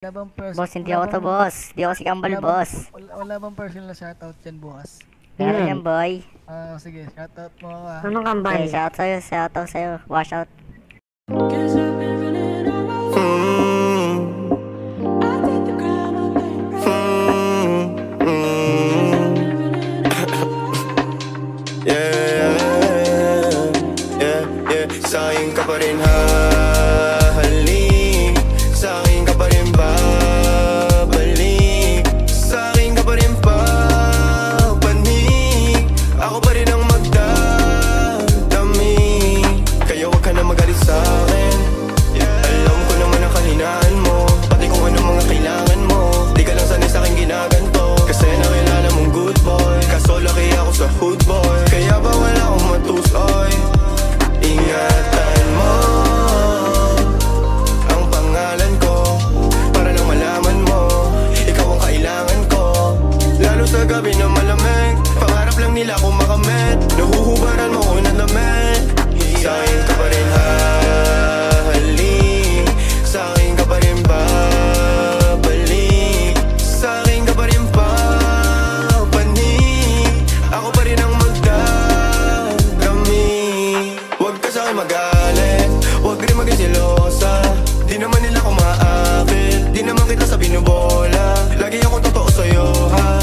Wala bang Boss, hindi ako to, boss. Hindi ako si Kambal, boss. Wala bang personal na shoutout dyan bukas? Meron yan, boy. Sige, shoutout mo ako ah. Anong Kambal? Okay, shoutout sa'yo. Wash out. Sa'kin ka pa rin hahalik, sa'kin ka pa rin babalik, sa'kin ka pa rin papanik, ako pa rin ang magdadami. Kaya wag ka na magalit sa'kin, alam ko naman ang kahinaan mo, pati kung ano mga kailangan mo. Di ka lang sanay sa'king ginaganto, kasi nakilala mong good boy, kaso laki ako sa hood boy. Kaya bawal akong matusoy, ingatan mo ang pangalan ko, para lang malaman mo, ikaw ang kailangan ko. Lalo sa gabi na malamig, pangarap lang nila kung makamit, nahuhubaran mo ko ng damit. Sa'kin ka pa rin hahalik, sa'kin ka pa rin babalik, sa'kin ka pa rin papanik, ako pa rin ang magdadami. Huwag ka sa'kin magalit, huwag rin maging selosa, di naman nila ko maakit, di naman kita sa binubola. Lagi ako totoo sa'yo ha,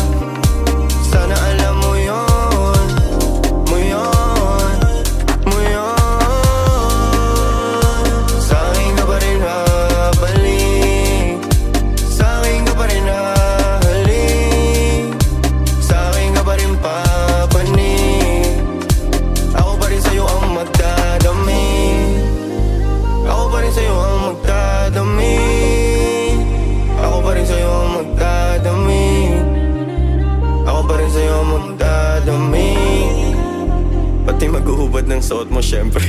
sana alam mo yun, mo yun, mo yun. Sa'kin ka pa rin habalik, sa'kin ka pa rin hahalik, sa'kin ka pa rin papanik, ako pa rin sa'yo ang magdadami, ako pa rin sa'yo ang magdadami, ako pa rin sa'yo ang magdadami, ako pa rin sa'yo ang magdadami. Pati maghuhubad ng suot mo syempre.